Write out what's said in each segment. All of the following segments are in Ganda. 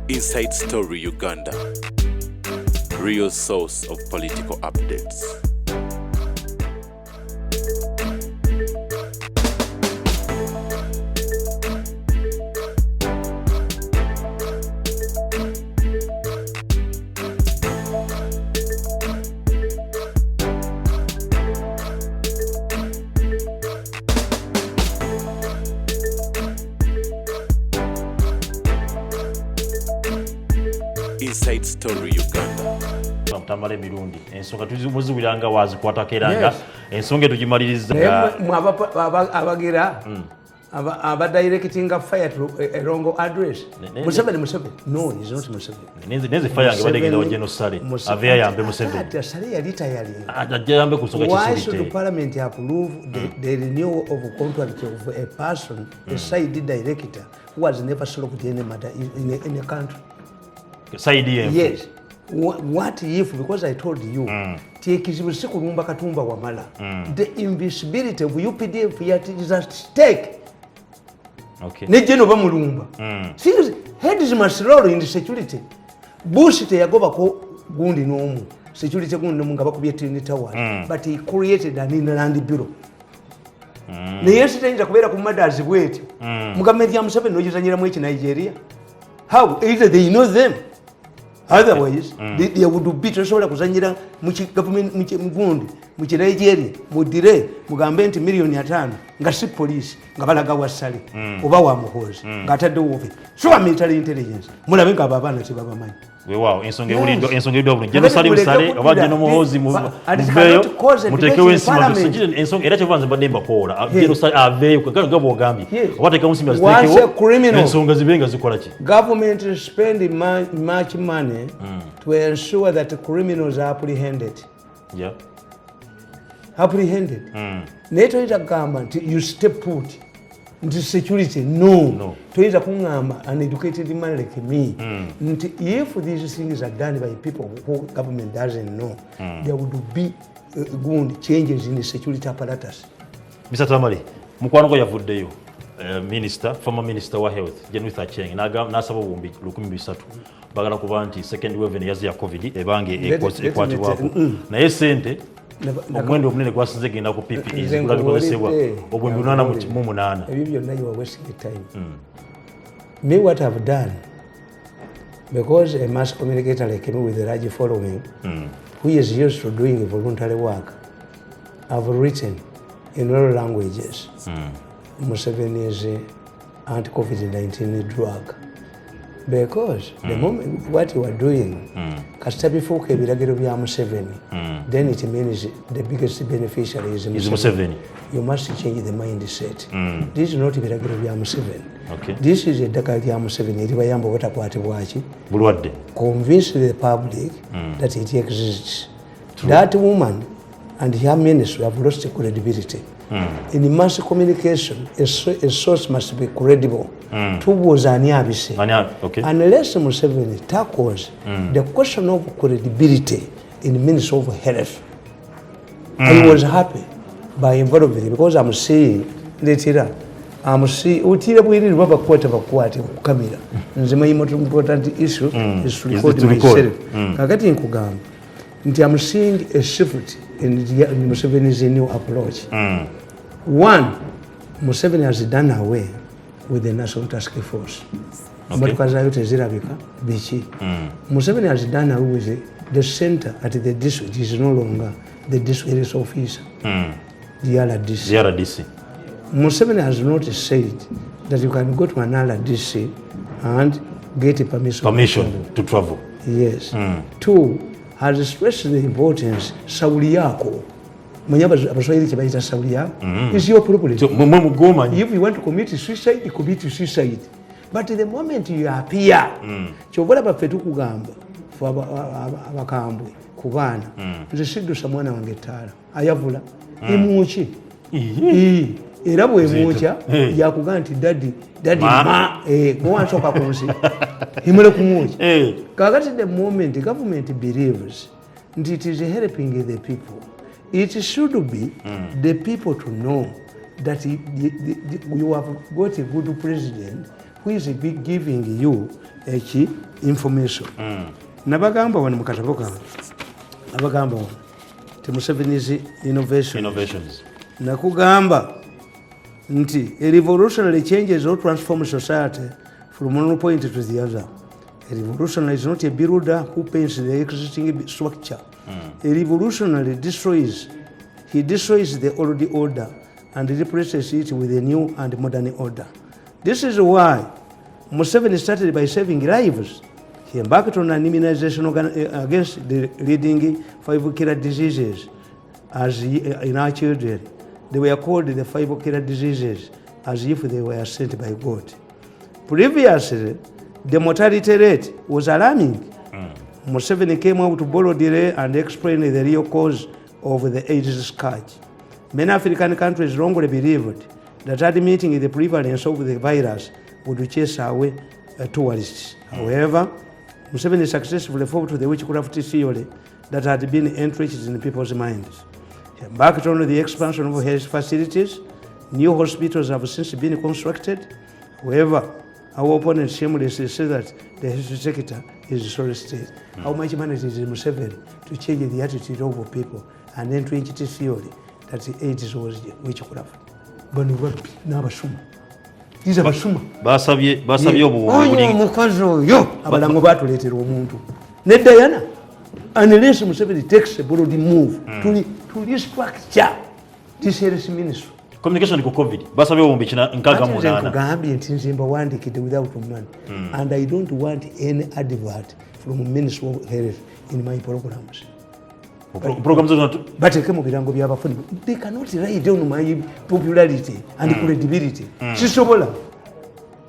Inside Story Uganda, real source of political updates. Inside Story Uganda. Tamale Mirundi. Ensonga tuzimuziwiranga wazikwatako era ensonga tugimaliriza abagira abadirectinga fire to a wrong address. Museveni. No, he's not Museveni. Neze fire yange badegenda wa genocide. Avea yambe Museveni. Sale yali tayali. Ajambe kusonga Why should the parliament approve the renewal of a contract of a person, a side director who has never solved any matter in a country? Side yes. What if, because I told you, the invisibility of UPDF yet is at stake. Okay. Seriously, heads must roll in the security. Bullshit yagoba ko gundi no security gundi no ngaba kubyete ni tower, but he created an inland bureau. Ne yesterday kubera ku matters bweti. Mugamedi ya Museveni nojizanyira mu Nigeria. How? Either they know them. Otherwise, they would be tosobola kuzanyira mu government mu Nigeria mudire mugambe nti million 5 nga si police nga balaga wasale oba wa muhozi nga atadde wobe so military intelligence mulabe nga abana tebabamanyi wewawo ensonga ulindo ensonga edo bulungi genocide musale oba no muhozi muveyo mutekewe ensonga ensonga era kyevanze badde mbakola genocide aveyo kagabo bogambi oba teka musimba zitekewo ensonga zibenga zikola ki government spend much money to ensure that criminals are apprehended. Yeah. Apprehended. Neto ita gamba nti you stay put into security. No. To ita kungamba an educated man like me. If these things are done by people who government doesn't know, there would be good changes in the security apparatus. Mr. Tamale, mukwano ko yavuddeyo. Former Minister wa Health, Jennifer Acheng, nasaba obumbi 13 bagala kuba nti second wave yazi ya COVID ebange ekwatibwako. Naye sente omwendo omunene gwasize genda ku PPE zikulabikozesebwa obwembi 88. Ebyo byonna you are wasting your time. Me what I've done, because a mass communicator like me with a large following, who is used to doing voluntary work, I've written in all languages. Museveni is anti-COVID-19 drug. Because the moment what you are doing, then it means the biggest beneficiary is Museveni. You must change the mindset. This is not Museveni. Okay. This is a Dakar Museveni. Convince the public that it exists. True. That woman and her ministry have lost credibility. In mass communication, a source must be credible. Towards Anyabise. Okay. Unless Museveni tackles the question of credibility in the Ministry of Health, I was happy by involving because I'm seeing later. I'm seeing Utira we need rubber quarter camera. The most important issue is to record myself. Kakati in Kugam. I'm seeing a shift in Museveni's new approach. One, Museveni has done away with the National Task Force. Okay. Museveni has done away with the center at the district. It is no longer the district officer, the RDC. Museveni has not said that you can go to an RDC and get a permission to travel. Yes. Two, has stressed the importance Sauli yako. It's your property. If you want to commit suicide, you commit suicide. But the moment you appear, chobola bafetu kugamba for abakambwe kubana nze siddusa mwana wange ttaala ayavula imuki era bwemuukya yakugamba nti daddy ma gwansoka ku nsi himule kumuukya kakati the moment government believes that it is helping the people, it should be the people to know that you have got a good president who is giving you information. Nabagamba wano mu katabo kange, nabagamba wano Museveni's innovations. Nakugamba nti a revolutionary changes or transforms society from one point to the other. A revolutionary is not a builder who paints the existing structure. A revolutionary destroys the old order and replaces it with a new and modern order. This is why Museveni started by saving lives. He embarked on an immunization against the leading 5 killer diseases in our children. They were called the 5 killer diseases as if they were sent by God. Previously, the mortality rate was alarming. Museveni came out to borrow delay and explain the real cause of the AIDS scourge. Many African countries wrongly believed that admitting the prevalence of the virus would chase away tourists. However, Museveni successfully fought the witchcraft theory that had been entrenched in people's minds. He embarked on the expansion of health facilities. New hospitals have since been constructed. However, our opponents shamelessly say that the health sector is sorry state. How much money is Museveni to change the attitude of people and entrench the theory that AIDS was witchcraft? These are basuma. Basabye obuwuli. Omukazi oyo abalango batuleetera omuntu. Ne Diana, unless Museveni takes a bold move to restructure this health ministry. Communication ku COVID. Basabye obumbi nkaga mu nana. Nkugambye nti nze mbawandikidde without money. And I don't want any advert from Ministry of Health in my programs. Programs are not. Bateke mu birango by'abafuni. They cannot ride on my popularity and credibility. Sisobola.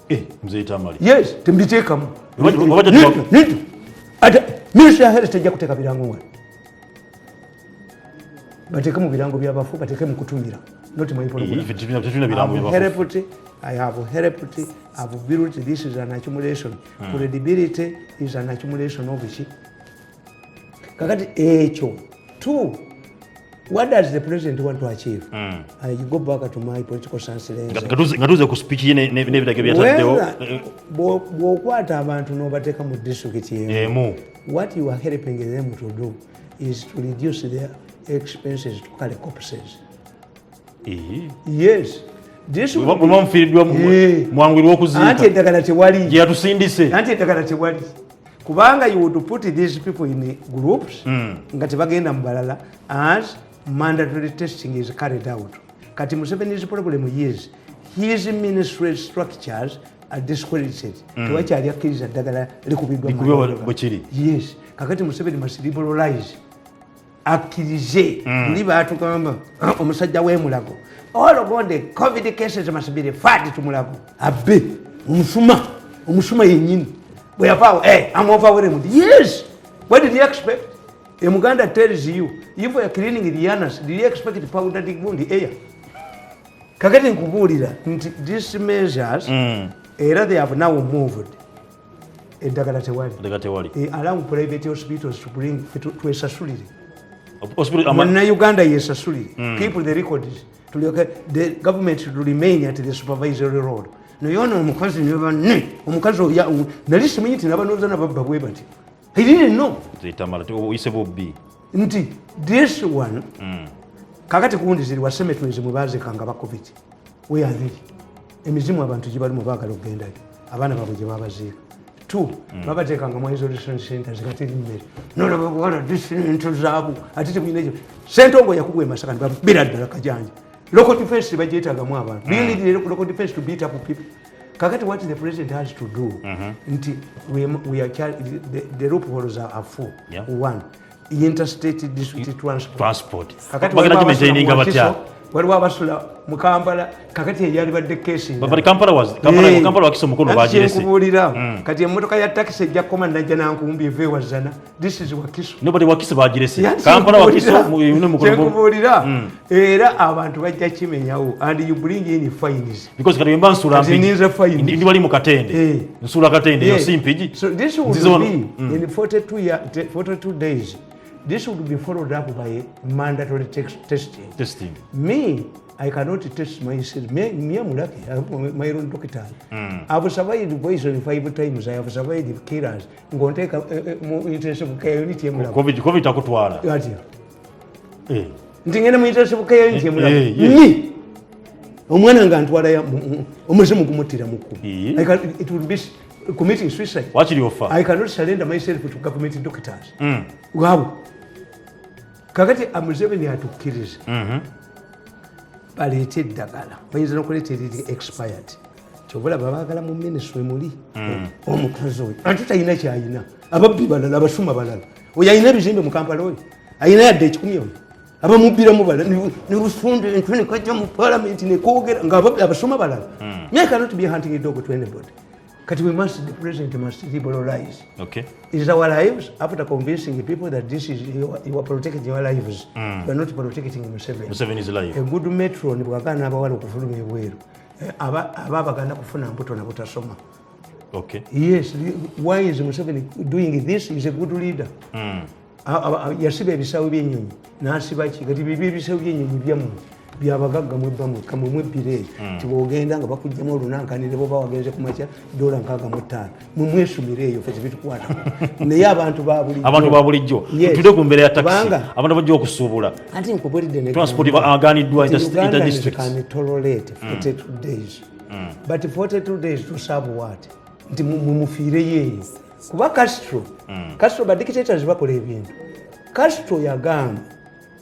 Mzee Tamale. Yes, tembiteekamu. Nitu. Ministry of Health tajja kuteeka birango mwe. Bateke mu birango by'abafu, bateke mu kutumira. Not my program. I have helped, I have built, this is an accumulation. Credibility is an accumulation of which. Kakati echo. 2. What does the president want to achieve? I go back to my political stance. Ngatuze ku speech ye nebitake byataddewo. Bw'okwata abantu n'obateeka mu district yemu. What you are helping them to do is to reduce their expenses to carry corpses. Yes. This will be mwangwirwa okuziika. Anti eddagala tewali. Yatusindise. Anti eddagala tewali. Kubanga you would put these people in groups nga tebagenda mu balala as mandatory testing is carried out. Kati Museveni's problem is his ministry structures are discredited. Tewakyali akkiriza ddagala likubiddwa bwekiri. Yes. Kakati Museveni must liberalize. Akkirize. Luli baatugamba omusajja w'emulago. All of the COVID cases must be referred to Mulago. Abe, Umusuma yennyini. Bwe yavaawo, I'm overwhelmed. Yes. What did you expect? A Uganda tells you, if you are cleaning the anus, did you expect the powder to go in the air? Kakati nkubuulira, these measures, era they have now moved. Eddagala tewali. Allow private hospitals to bring to a sasulire. When Uganda is sasulire, keep the records. The government should remain at the supervisory role. No, you know, omukazi nali simanyi nti n'abanooza nababba bwe bati. He didn't know. Nti this one, kakati kuwundi ziri wa cemeteries mwe baazikanga ba COVID. Where are they? Emizimu abantu gye balimu baagala okugendayo. Abaana baabwe gye babaziika. 2, babateekanga mu isolation centers kati emmere. Nolaba bwala disento zaabwe ate temuyina ekyo. Ssentongo yakugwa e Masaka ne babbira ddala Kajanja. Local defense bagyetaagamu abantu. Do you need the local defense to beat up people? Kakati what the president has to do, nti we are the loopholes are full. Yeah. 1, interstate district transport. Kakati waliwo abasula mu Kampala, kakati eyali badde cases. But Kampala wakisa mukono bagirese. Nkubuulira, kati emmotoka ya taxi ejja kukoma najja nankumbi eve wazana. This is Wakiso. Nobody wakisa bagirese. Kampala Wakiso muyune mukono. Nkubuulira, era abantu bajja kimenyawo and you bring in fines. Because kati mba nsula mpigi. Ndi wali mu Katende. Nsula Katende yo simpigi. So this will be in 42 days. this would be followed up by mandatory testing. Me, I cannot test myself. Me am lucky. I'm my own doctor. I've survived poison 5 times. I have survived killers. I'm going to take more intensive care unit. COVID akutwala. Ndingena mu intensive care unit. Me. Omwana ngantwala omuzimu kumutira mukku. It would be committing suicide. What did you offer? I cannot surrender myself to government doctors. Wow. Kakati Museveni atukkiriza. Baleeta eddagala bayinza n'okuleeta eriri expired kyobula babaagala mu ministry muli omukazi oyo anti talina kyayina ababbi balala abasuma balala oyo ayina ebizimbe mu kampala oyo ayina yadde ekikumi oyo abamubbiramu balala ne lusunde entwe kajja mu palamenti nekwogera nga abasuma balala. Me cannot be hunting a dog to anybody. But the president must liberalize. Okay. It is our lives after convincing the people that this is you are protecting your lives. You are not protecting Museveni. Museveni is alive. A good metro ni bwagana abawala okufuluma ebweru. Abaganda kufuna mbuto na butasoma. Okay. Yes. Why is Museveni doing this? He is a good leader. Yasiba ebisawo by'ennyonyi n'asiba ki kati bibi ebisawo by'ennyonyi byamu byabagagga mwebbamu kamwe mwebbire tibogenda nga bakujjamu olunankanire bo bawagenze ku makya $65 mumwesumire eyo fezi bitukwata naye abantu babulijjo tudde ku mbeera ya taxi abantu bajja okusuubula anti nkubulidde transport agaaniddwa interdistrict can tolerate 42 days but 42 days to serve what nti mumufiireyo eyo kuba Castro ba dictators bakola ebintu. Castro yagamba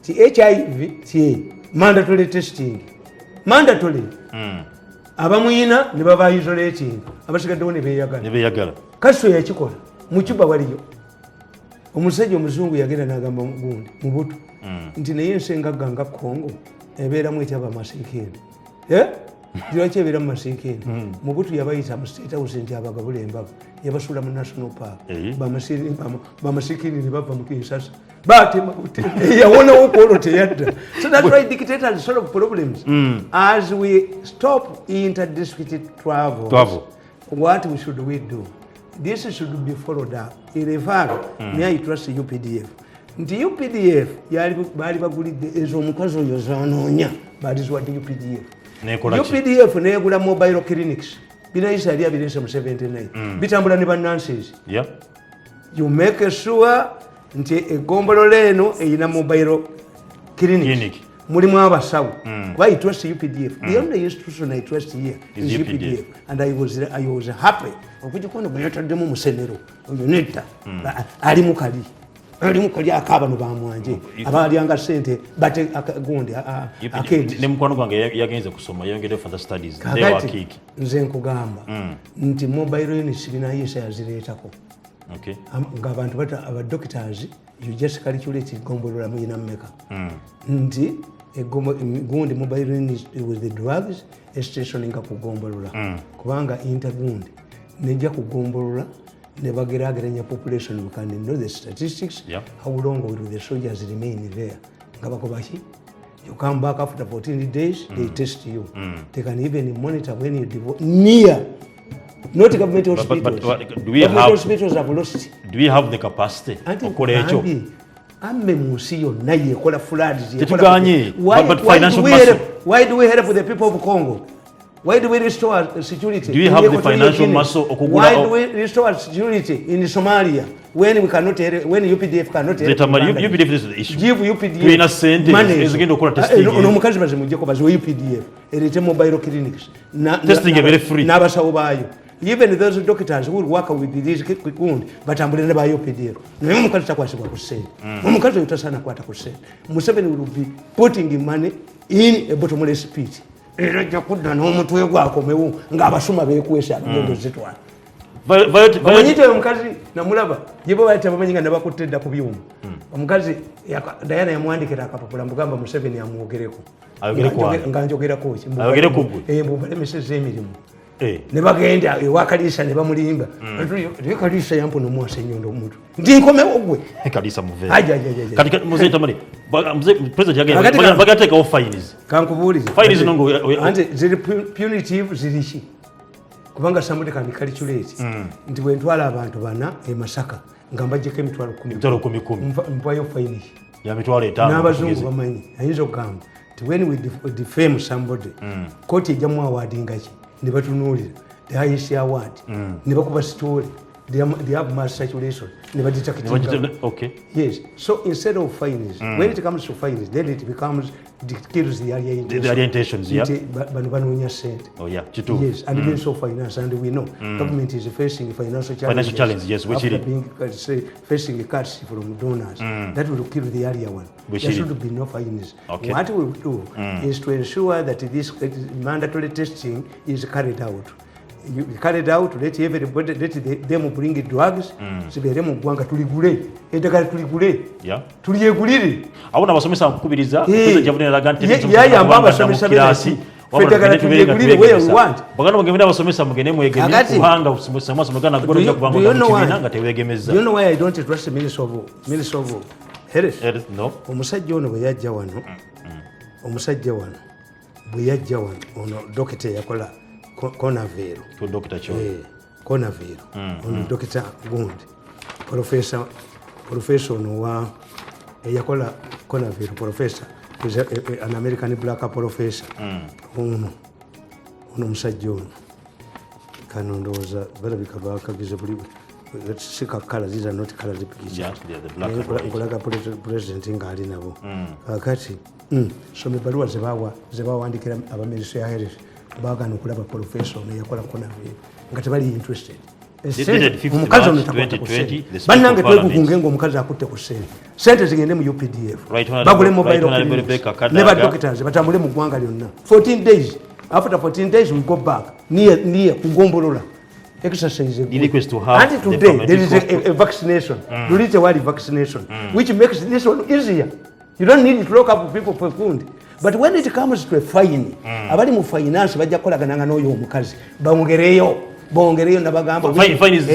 ti HIV ti mandatory testing. Mandatory. Abamuyina ne baba isolating. Abasigaddewo ne beeyagala. Castro yakikola. Mu Cuba waliyo. Omusajja omuzungu yagenda n'agamba Mugundi mu butu. Nti naye ensenga ganga Congo ebeeramu ekyaba masinkini. Lwaki ebeera mu masinkini mu butu yabayita mu state house nti abagabula embaga yabasuula mu national park bamasinkini ne bava mu Kinshasa batema yawonawo Polo teyadda. So that's why dictators solve problems. As we stop interdistrict travel, what should we do? This should be followed up. In fact, may I trust UPDF? Nti UPDF baali bagulidde ezo omukazi oyo zanoonya baalizwa ddi UPDF. UPDF negula mobile clinics. Binaisa ali abirese mu 79. Bitambula ne bannanses. You make sure nti egombolo eno eyina mobile clinic. Mulimu abasawo. Why trust UPDF? The only institution I trust here is UPDF. And I was happy. Okujikona bayataddemu musenero. Oyo netta. Ali mukali. Mukali akaba no bamwanje abalyanga sente bate gundi akedi ne mukwano gwange yagenze kusoma yongere further studies ndewa kiki nze nkugamba nti mobile units binayisa yazireetako ng'abantu bata aba doctors you just calculate gombolola muyina mmeka nti gundi mobile units with the drugs stationing ku gombolola kubanga intergundi nejja ku gombolola never geraganya population. We can know the statistics. How long will the soldiers remain there? You come back after 14 days, they test you. They can even monitor when you divorce. Near. Not government hospitals. But do we have hospitals have lost? Do we have the capacity? Why do we help the people of Congo? Why do we restore security? Do you have the financial muscle? Why do we restore security in Somalia when we cannot? When UPDF cannot? UPDF is the issue. Give UPDF money. Is going to call testing. No, mukazi bazimujeko bazo UPDF. Erete mobile clinics. Testing is very free. Nabasawo bayo. Even those doctors who work with these kikundi batambulira ne ba UPDF. Naye mukazi takwasibwa ku sente. Mukazi utasana kwata ku sente. Museveni will be putting money in a bottomless pit. Era jakudda n'omutwe gwakomewo ng'abasuma beekwesa agendo zitwala. Omanyite omukazi namulaba jebo bayita bamanyi nga nabakutte dda ku byuma. Omukazi Diana yamwandikira akapapula mugamba Museveni amwogereko. Nga njogerako ki? Mbalemesezza emirimu. Ne bagenda ewa Kalisa ne bamulimba. Kalisa yampona omwasa ennyondo omuntu. Nti nkomewo gwe. Kalisa muve. Kati muze Tamale. President yagenda bagateekawo fines. Kankubuulize. Fines nongo. Anti ziri punitive ziriki. Kubanga somebody can calculate. Nti bwe ntwala abantu bana e Masaka nga mbajjeko emitwalo 10 mpayo fine ya mitwalo 5 n'abazungu bamanyi ayinza okugamba ti when we defame somebody kooti ejjamu awadinga ki ne batunuulira the highest award ne bakuba story they have mass circulation ne badetect. Okay. Yes, so instead of fines when it comes to fines then it becomes kills the orientations. Yeah, banoonya sente. Oh yeah, Chitu. Yes, and even so finance, and we know government is facing financial challenges. Yes, which after being facing cuts from donors. That will kill the area one. There should be no fines. Okay. What we will do is to ensure that this mandatory testing is carried out. You carried out, let everybody, let them bring drugs. Sibere mu gwanga tuligule edagala tuligule tuliyegulire abona basomesa nkubiriza kuze javune laga ntebe yayamba abasomesa b'ekirasi fedagala tuliyegulire where we want bagana mugende abasomesa mugende mwegemye kuhanga usomesa mugana golo kubanga mukibina nga tewegemeza. You know why I don't trust the Minister of Health? No. Omusajja ono bwe yajja wano ono dokita yakola Konavero. To Dr. Cho. Konavero. On Dr. Gund. Professor Noah yakola Konavero. Professor is an American black professor. Ono musajja ono. Kano ndowooza balabika bakagize buli sika kala these are not color pictures. Yeah, the black president ng'ali nabo. Kakati some ebbaluwa ze baawandikira abaminisita ya Health bagana okulaba profession eyakola Konavero nga tebali interested. Omukazi ono takwata ku ssente bannange twegugunge ng'omukazi akutte ku ssente zigende mu UPDF bagule mobile ne badokitazi batambule mu ggwanga lyonna 14 days. After 14 days we go back near kugombolola exercise. Until today there is a vaccination. Lulite wali vaccination which makes this one easier. You don't need to lock up people for food. But when it comes to a fine, abali mu finance bajja kolagananga n'oyo omukazi bongereyo nabagamba fine is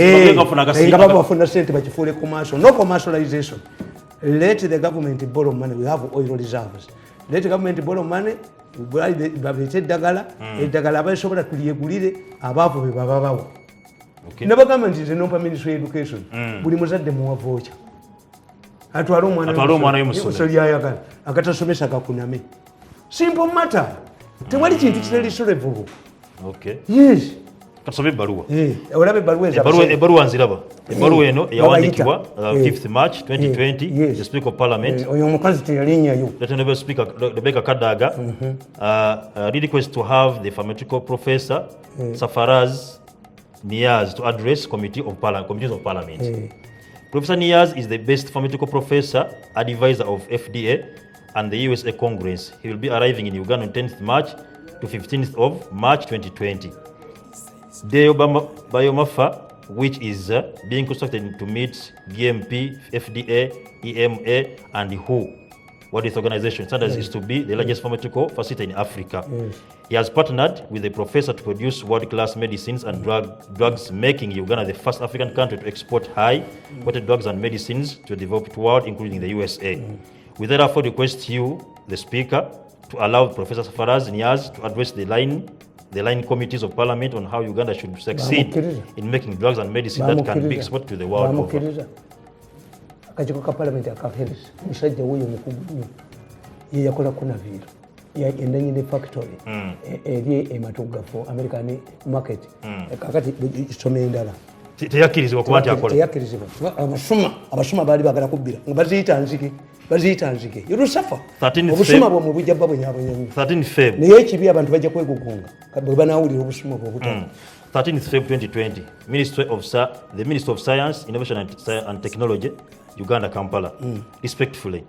bafuna sente bakifuule commercial. No commercialization. Let the government borrow money. We have oil reserves. Let the government borrow money. Babete eddagala abasobola tuliyegulire abaavu be bababawa. Nabagamba nti no Ministry of Education buli muzadde muwa voucher atwala omwana y'omusomero ayagala akatasomesa kakuname. Simple matter. Tewali kintu kitali solvable. Okay. Yes. Kasome ebbaluwa. Olabe ebbaluwa nziraba. Ebbaluwa eno eyawandikibwa 5th March 2020 the Speaker of Parliament. Oyo omukazi teyalinyayo. Lieutenant Speaker Rebecca Kadaga request to have the pharmaceutical professor Safaraz Niaz to address committees of Parliament. Professor Niaz is the best pharmaceutical professor, advisor of FDA and the USA Congress. He will be arriving in Uganda on 10th March to 15th of March 2020. The Biomafa, which is being constructed to meet GMP, FDA, EMA, and WHO, what is organization standards, is to be the largest pharmaceutical facility in Africa. He has partnered with the professor to produce world-class medicines and drugs, making Uganda the first African country to export high-quality drugs and medicines to the developed world, including the USA. We therefore request you, the Speaker, to allow Professor Safaraz Niaz to address the line committees of Parliament on how Uganda should succeed in making drugs and medicine that can be exported to the world over. Akajiko ka Parliament akaheres musajja wuyo mukugunyo ye yakola Konavero endanyine factory eri ematuga for American market kakati isome endala teyakirizibwa kuba nti akola teyakirizibwa abasuma bali bagala kubbira nga baziyita nzike yurusafa obusuma bwo mu bujjabba bwenyaabwenyanyi 13 Feb naye ekibi abantu bajja kwegugunga bwe banawulira obusuma bwo butano 13 Feb 2020 the Minister of Science, Innovation and Technology, Uganda, Kampala. Respectfully,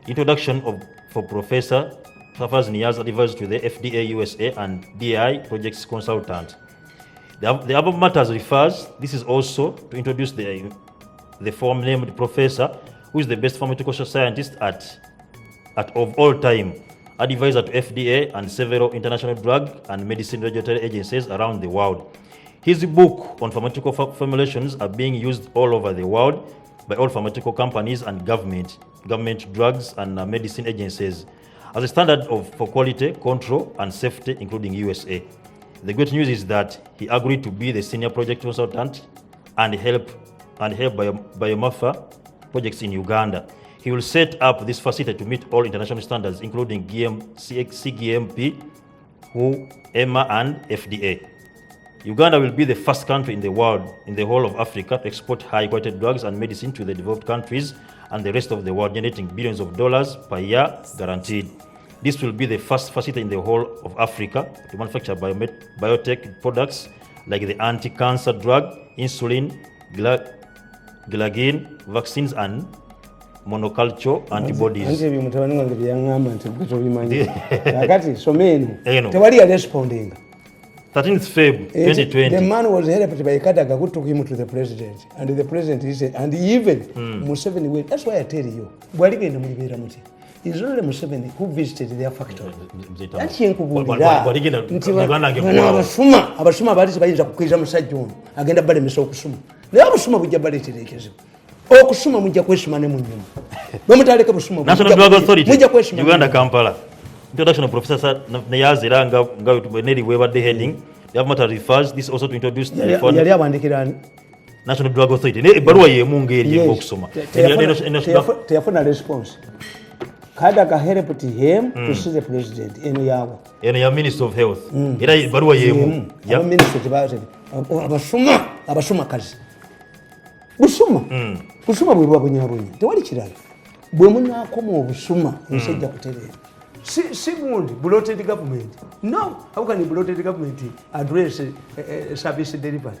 introduction for Professor Safaraz Niaz, advisor to the FDA, USA, and DI projects consultant. The above matters refers. This is also to introduce the form-named professor, who is the best pharmaceutical scientist of all time, advisor to FDA and several international drug and medicine regulatory agencies around the world. His book on pharmaceutical formulations are being used all over the world by all pharmaceutical companies and government drugs and medicine agencies as a standard for quality, control, and safety, including USA. The good news is that he agreed to be the senior project consultant and help and help biomaffa projects in Uganda. He will set up this facility to meet all international standards, including CGMP, WHO, EMA, and FDA. Uganda will be the first country in the world, in the whole of Africa, to export high-quality drugs and medicine to the developed countries and the rest of the world, generating billions of dollars per year, guaranteed. This will be the first facility in the whole of Africa to manufacture biotech products like the anti-cancer drug, insulin, glargine, vaccines, and monoculture antibodies. Responding. 13th Feb 2020. The man was helped by Kadaga who took him to the president. And the president said, and even Museveni went. That's why I tell you. It's only Museveni who visited their factory. That's abasuma bali bayinza kukwiza musajja ono agenda balemesa okusuma naye abasuma bujja baleetereekezo okusuma mujja kwesima ne mu nnyuma bwemutaleka busuma National Drug Authority Uganda Kampala. Introduction of Professor Nayazira Neri Weber the heading. The matter refers this also to introduce the National Drug Authority. Baruwa ye mungeri okusoma. Teyafuna response. Kadaga helped him to see the president in Yawa. In your Minister of Health. Era baruwa ye mu. Ya minister tibate. Abasuma kazi. Busuma. Busuma bwe bwabunya. Tewali kirala. Bwe munaakoma obusuma nsajja kutereera. Second, bloated government. No, how can a bloated government address service delivery?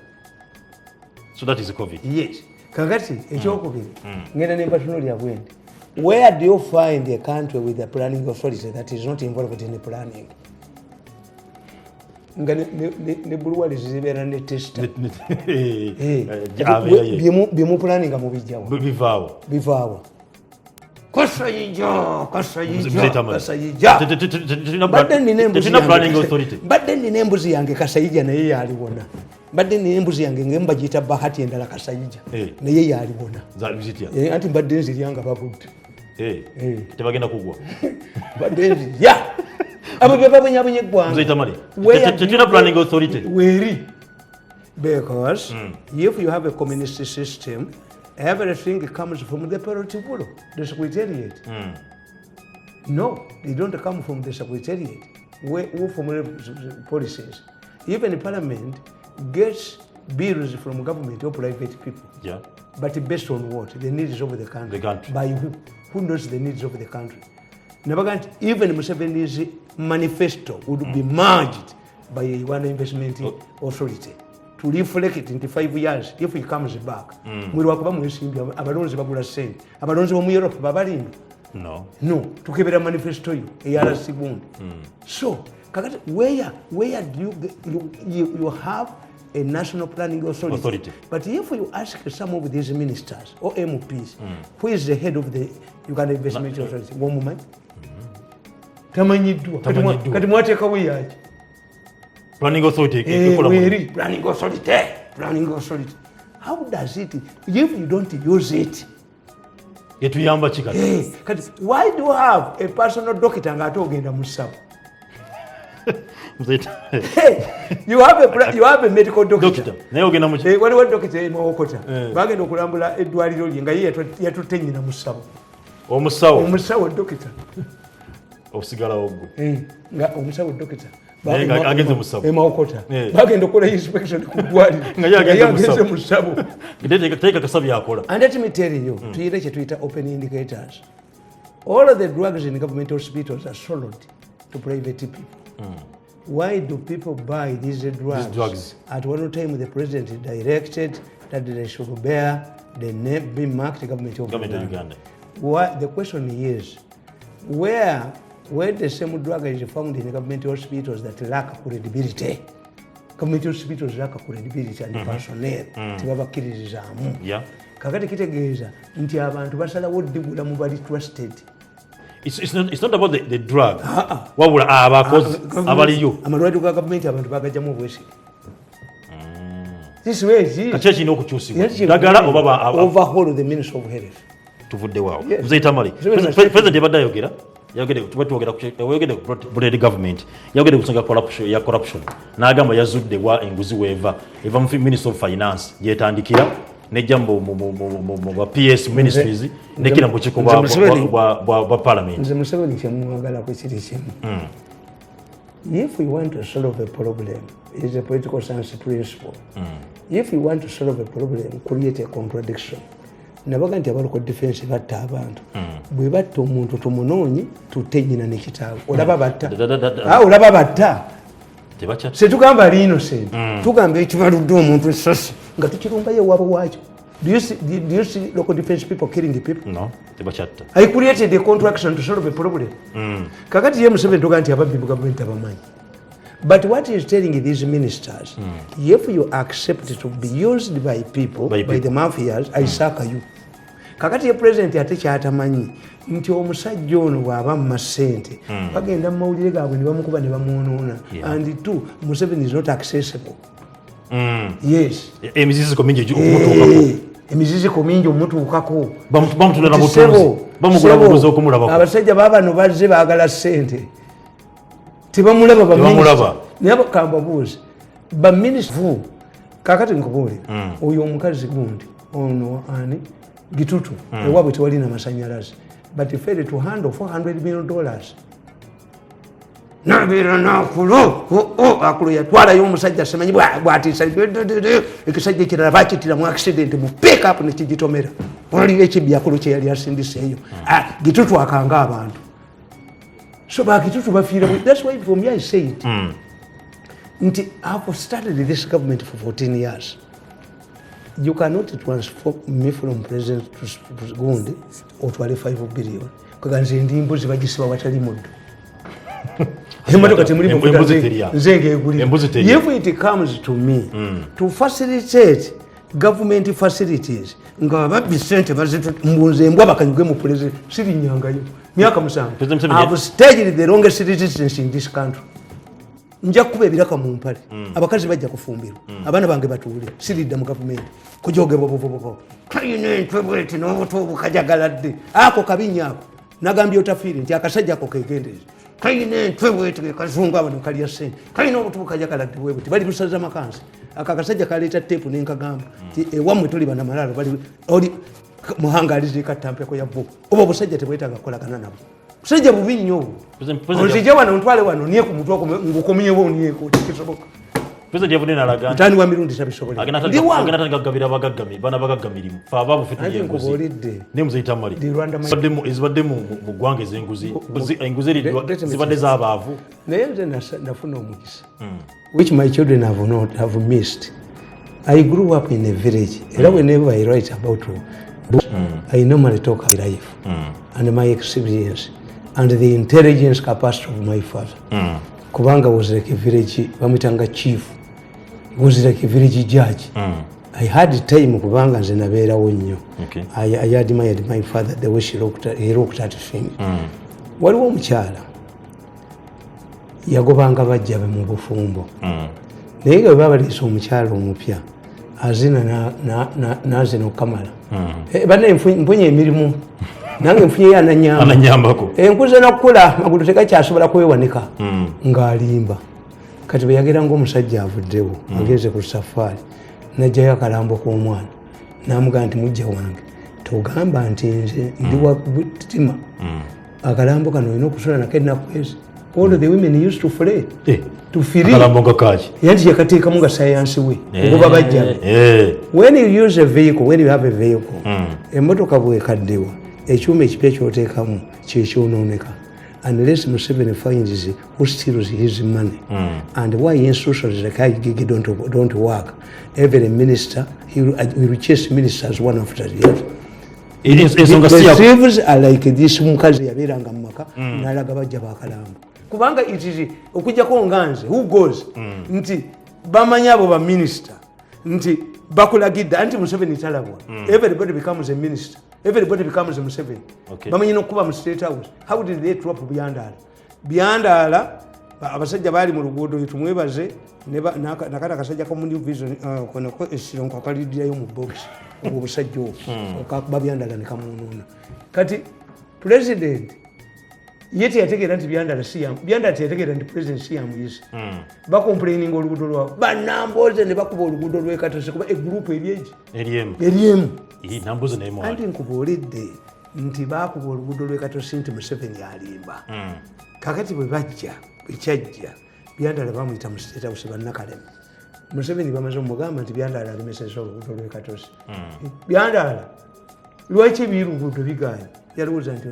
So that is COVID. Yes. Kagati, where do you find a country with a planning authority that is not involved in the planning? Badde nina embuzi yange Kasayija naye yaliwona. Badde nina embuzi yange ngemba giyita Bahati endala Kasayija naye yaliwona. Anti badde nziryanga babudde. Tebagenda kugwa. Badde nzirya. Abo bye babonyabonye eggwanga. Tetulina planning authority. Weri. Because if you have a communist system, everything comes from the Politburo, the Secretariat. No, they don't come from the Secretariat. Who from the policies. Even the Parliament gets bills from government or private people. Yeah. But based on what? The needs of the country. The country. By who? Who knows the needs of the country? Even Museveni's manifesto would be merged by one investment authority. To reflect it into 5 years if he comes back. Abalonzi bagula ssente. Abalonzi b'omu Europe babalimba. No. Tukebera manifesto yo ARC gundi. So, kakati where do you have a national planning authority? But if you ask some of these ministers or MPs, who is the head of the Uganda Investment Authority? Womumanyi? Tamanyiddwa. Kati mwateekawo yaki? Planning authority. Planning authority. How does it, if you don't use it? Why do you have a personal doctor ng'ate ogenda mu ssabo? You have a medical doctor. Waliwo doctor emawokota. Bagenda okulambula eddwaliro lye nga ye yatutte nnyina mu ssabo. Omusawo doctor. Osigalawo gwe. Nga omusawo doctor. Agenze mu ssabo. Emawokota. Bagenda okukola inspection ku ddwaliro. Nga ye agenze mu ssabo. Teeka kasabi yakola. And let me tell you, tuyite kye tuyita open indicators. All of the drugs in government hospitals are sold to private people. Why do people buy these drugs? At one time, the president directed that they should bear the name, be marked government of Uganda. The question is, where the same drug is found in the government hospitals that lack credibility? Government hospitals lack credibility and personnel. Tibabakkiririzaamu. Kakati kitegeeza nti abantu basalawo ddibula mu bali trusted. It's not about the drug. Wabula abakozi abaliyo. Amalwaliro ga gavumenti abantu bagajjamu obwesige. This way is kati ekina okukyusibwa. Dagala oba overhaul the Ministry of Health. Tuvudde waawo. Mzee Tamale. President yabadde ayogera. Yagede ku government. Yagede kusonga corruption. N'agamba yazudde wa enguzi weeva. Eva mu Minister of Finance yetandikira nejja mu PS ministries nekira mu kiko bwa parliament. Nze Museveni kyemwagala ku kiri kimu. If we want to solve a problem, it's a political science principle. If you want to solve a problem, create a contradiction. Nabaga nti abaluko defense batta abantu. Bwe batta omuntu tumunoonye tutenyina nekitaawo. Olaba batta. Olaba batta. Setugamba ali innocent. Tugamba ekibaludde omuntu essasi nga tukirumbayo ewaabwe waakyo. Do you see local defense people killing the people? No, tebachatta. I created a contraction to solve a problem. Kakati ye Museveni toga nti ababbi mu government abamanyi. But what he is telling these ministers, if you accept to be used by people, by the mafias, I sack you. Kakati ye president ate kyatamanyi nti omusajja ono bw'aba mu masente bagenda mu mawulire gaabwe ne bamukuba ne bamwonoona. And two, Museveni is not accessible. Yes. Emiziziko mingi okumutuukako. Emiziziko mingi omutuukako. Bamutunda na butuuzi. Bamugula butuuzi okumulabako. Abasajja baabano bazze baagala ssente. Tebamulaba baminisita. Naye bakambabuuzi. Baminisita kakati nkubuulira. Oyo omukazi gundi ono ani Gitutu ewaabwe tewali na masanyalaze. But he failed to handle $400 million. Nabeera nakulu akulu yatwalayo omusajja semanyi bwatiisa ekisajja ekirala bakittira mu accident mu pick up nekigitomera. Waliwo ekibbi akulu kye yali asindiseeyo. Gitutu akanga abantu. So Gitutu bafiira. That's why for me I said nti I've started this government for 14 years. You cannot transform me from president to Gundi otwale 5 billion. Kaganze ndimbuzi bagisiba watali muddu. If it comes to me to facilitate government facilities nga babbi sente mbunze mbwa bakanyuge mu president siri nyangayo myaka musanvu. I've staged the longest resistance in this country. Nja kuba ebiraka mu mpale abakazi bajja kufumbirwa abaana bange batuule siridda mu government kujogebwa bobobobo kayine entwebweti n'obutuubu kajagaladde ako kabinyaako nagambye otafiire nti akasajja ako kegendeze kayine entwebweti kazungu abano kalya ssente kayina obutuubu kajagaladde bwebuti bali busaza makansi akakasajja kaleeta teepu nenkagamba ti ewammwe toli banamalaalo bali oli muhangalize katampeko yabbo oba obusajja tebwetaaga kukolagana nabo busajja bubi nnyo onzije wano ntwale wano niye ku mutwe ngukomyewo niyeko kisoboka President yavune nalaga Mutani wa Mirundi tabisobola agenda tangagabira abagaggami bana bagagamirimu fa ababu fiti yenguzi ne muzayita mali saddemu ezbaddemu mu ggwanga ezenguzi enguzi zibadde z'abaavu naye nze nafuna omukisa which my children have missed. I grew up in a village. Whenever I write about I normally talk about life and my experience and the intelligence capacity of my father. Kubanga was like a village bamitanga chief, was like a village judge. I had time kubanga nze nabeerawo nnyo. I admired my father the way he looked at things. Waliwo omukyala yagobanga bajja be mu bufumbo naye nga bwe baliisa omukyala omupya azina nazina okukamala banne mpunye emirimu nange nfunyeyo ananyambako enkuze nakukula amagulu tegakyasobola kwewanika ng'alimba kati bwe yageranga omusajja avuddewo ageze ku safaari najjayo akalambo k'omwana n'amugamba nti mujja wange togamba nti nze ndi wa buttima akalambo kano olina okusula nako ennaku ezi. All the women used to flee. To flee. Yanti yakateekamu nga science we. Okuba bajja. When you use a vehicle, when you have a vehicle, emmotoka bwekaddewa, ekyuma ekipya ky'oteekamu kyekyonooneka. Unless Museveni finds who steals his money. And why institutions like IGG don't work. Every minister, he will chase ministers one after the other. The thieves are like this mukazi yabeeranga mu maka n'alaga bajja bakalambo. Kubanga it is okujjako nganze who goes nti bamanyi abo ba minister nti bakulagidde anti Museveni talabwa. Everybody becomes a minister. Everybody becomes a Museveni. Bamanyi n'okuba mu State House. How did they drop Byandala abasajja baali mu luguudo tumwebaze nakata akasajja ko mu New Vision konako essiro nkakalidirayo mu box obusajja obwo Babyandala ne kamunuuna. Kati president yeti yategeera nti byandala teyategeera nti president si yamuyise bakomplaininga oluguudo lwabwe banamboze ne bakuba oluguudo lwekatosi kuba egrupu eryemu anti nkubuulidde nti bakuba oluguudo lwekatosi nti Museveni alimba kakati bwe bajja ekyajja byandala bamuyita mu State House bannakalema Museveni bamaze omugamba nti byandala alemeseza oluguudo lwekatosi byandala lwaki biruguudo biganya yalowooza nti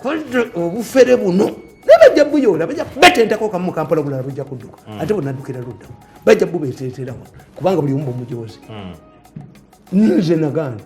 kodde obufere buno nebajja buyoola bajja batentako kamu Kampala bulala bujja kudduka ate bunaddukira ludda bajja bubeeteeteramu kubanga buli omu bumujozi nze nagaana